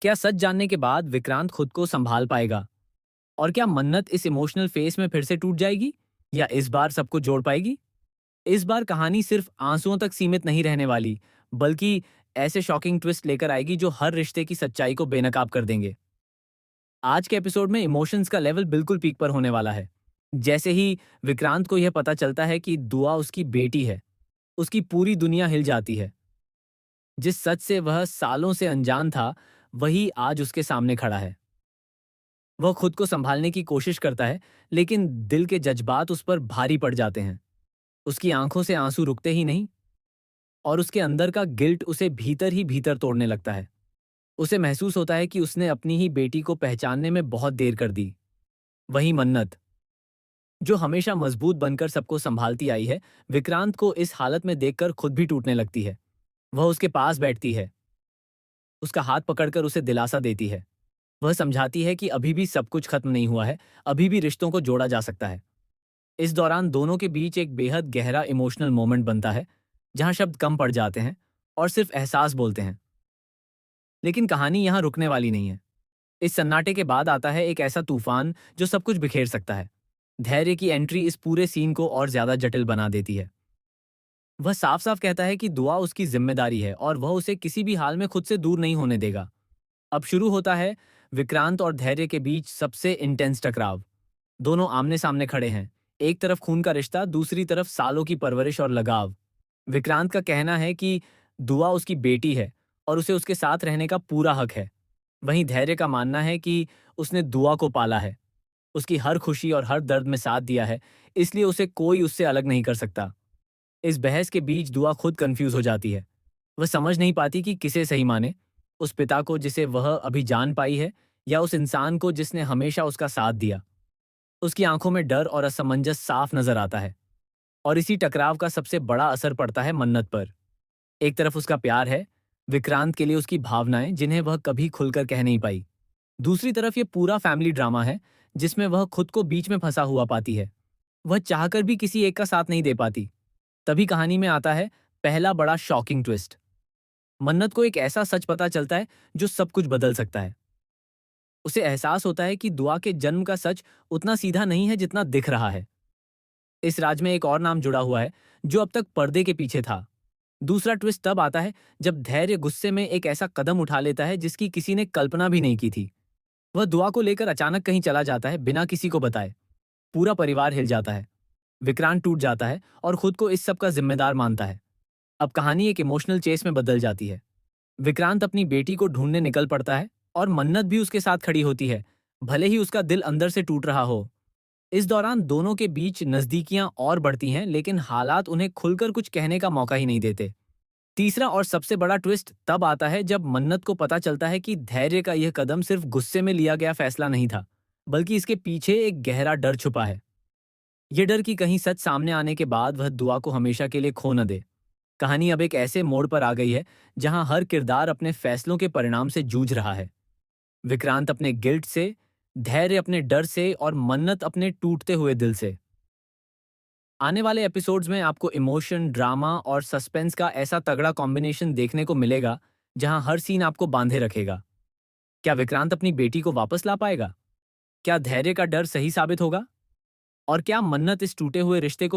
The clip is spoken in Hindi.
क्या सच जानने के बाद विक्रांत खुद को संभाल पाएगा? और क्या मन्नत इस इमोशनल फेस में फिर से टूट जाएगी या इस बार सबको जोड़ पाएगी? इस बार कहानी सिर्फ आंसुओं तक सीमित नहीं रहने वाली, बल्कि ऐसे शॉकिंग ट्विस्ट लेकर आएगी जो हर रिश्ते की सच्चाई को बेनकाब कर देंगे। आज के एपिसोड में इमोशंस का लेवल बिल्कुल पीक पर होने वाला है। जैसे ही विक्रांत को यह पता चलता है कि दुआ उसकी बेटी है, उसकी पूरी दुनिया हिल जाती है। जिस सच से वह सालों से अनजान था, वही आज उसके सामने खड़ा है। वह खुद को संभालने की कोशिश करता है, लेकिन दिल के जज्बात उस पर भारी पड़ जाते हैं। उसकी आंखों से आंसू रुकते ही नहीं और उसके अंदर का गिल्ट उसे भीतर ही भीतर तोड़ने लगता है। उसे महसूस होता है कि उसने अपनी ही बेटी को पहचानने में बहुत देर कर दी। वहीं मन्नत, जो हमेशा मजबूत बनकर सबको संभालती आई है, विक्रांत को इस हालत में देखकर खुद भी टूटने लगती है। वह उसके पास बैठती है, उसका हाथ पकड़कर उसे दिलासा देती है। वह समझाती है कि अभी भी सब कुछ खत्म नहीं हुआ है, अभी भी रिश्तों को जोड़ा जा सकता है। इस दौरान दोनों के बीच एक बेहद गहरा इमोशनल मोमेंट बनता है, जहां शब्द कम पड़ जाते हैं और सिर्फ एहसास बोलते हैं। लेकिन कहानी यहां रुकने वाली नहीं है। इस सन्नाटे के बाद आता है एक ऐसा तूफान जो सब कुछ बिखेर सकता है। धैर्य की एंट्री इस पूरे सीन को और ज्यादा जटिल बना देती है। वह साफ साफ कहता है कि दुआ उसकी जिम्मेदारी है और वह उसे किसी भी हाल में खुद से दूर नहीं होने देगा। अब शुरू होता है विक्रांत और धैर्य के बीच सबसे इंटेंस टकराव। दोनों आमने सामने खड़े हैं। एक तरफ खून का रिश्ता, दूसरी तरफ सालों की परवरिश और लगाव। विक्रांत का कहना है कि दुआ उसकी बेटी है और उसे उसके साथ रहने का पूरा हक है। वहीं धैर्य का मानना है कि उसने दुआ को पाला है, उसकी हर खुशी और हर दर्द में साथ दिया है, इसलिए उसे कोई उससे अलग नहीं कर सकता। इस बहस के बीच दुआ खुद कंफ्यूज हो जाती है। वह समझ नहीं पाती कि किसे सही माने, उस पिता को जिसे वह अभी जान पाई है, या उस इंसान को जिसने हमेशा उसका साथ दिया। उसकी आंखों में डर और असमंजस साफ नजर आता है। और इसी टकराव का सबसे बड़ा असर पड़ता है मन्नत पर। एक तरफ उसका प्यार है, विक्रांत के लिए उसकी भावनाएं जिन्हें वह कभी खुलकर कह नहीं पाई। दूसरी तरफ ये पूरा फैमिली ड्रामा है, जिसमें वह खुद को बीच में फंसा हुआ पाती है। वह चाहकर भी किसी एक का साथ नहीं दे पाती। तभी कहानी में आता है पहला बड़ा शॉकिंग ट्विस्ट। मन्नत को एक ऐसा सच पता चलता है जो सब कुछ बदल सकता है। उसे एहसास होता है कि दुआ के जन्म का सच उतना सीधा नहीं है जितना दिख रहा है। इस राज में एक और नाम जुड़ा हुआ है जो अब तक पर्दे के पीछे था। दूसरा ट्विस्ट तब आता है जब धैर्य गुस्से में एक ऐसा कदम उठा लेता है जिसकी किसी ने कल्पना भी नहीं की थी। वह दुआ को लेकर अचानक कहीं चला जाता है बिना किसी को बताए। पूरा परिवार हिल जाता है। विक्रांत टूट जाता है और खुद को इस सब का जिम्मेदार मानता है। अब कहानी एक इमोशनल चेस में बदल जाती है। विक्रांत अपनी बेटी को ढूंढने निकल पड़ता है और मन्नत भी उसके साथ खड़ी होती है, भले ही उसका दिल अंदर से टूट रहा हो। इस दौरान दोनों के बीच नजदीकियां और बढ़ती हैं, लेकिन हालात उन्हें खुलकर कुछ कहने का मौका ही नहीं देते। तीसरा और सबसे बड़ा ट्विस्ट तब आता है जब मन्नत को पता चलता है कि धैर्य का यह कदम सिर्फ गुस्से में लिया गया फैसला नहीं था, बल्कि इसके पीछे एक गहरा डर छुपा है। ये डर कि कहीं सच सामने आने के बाद वह दुआ को हमेशा के लिए खो न दे। कहानी अब एक ऐसे मोड़ पर आ गई है जहां हर किरदार अपने फैसलों के परिणाम से जूझ रहा है। विक्रांत अपने गिल्ट से, धैर्य अपने डर से और मन्नत अपने टूटते हुए दिल से। आने वाले एपिसोड्स में आपको इमोशन, ड्रामा और सस्पेंस का ऐसा तगड़ा कॉम्बिनेशन देखने को मिलेगा जहां हर सीन आपको बांधे रखेगा। क्या विक्रांत अपनी बेटी को वापस ला पाएगा? क्या धैर्य का डर सही साबित होगा? और क्या मन्नत इस टूटे हुए रिश्ते को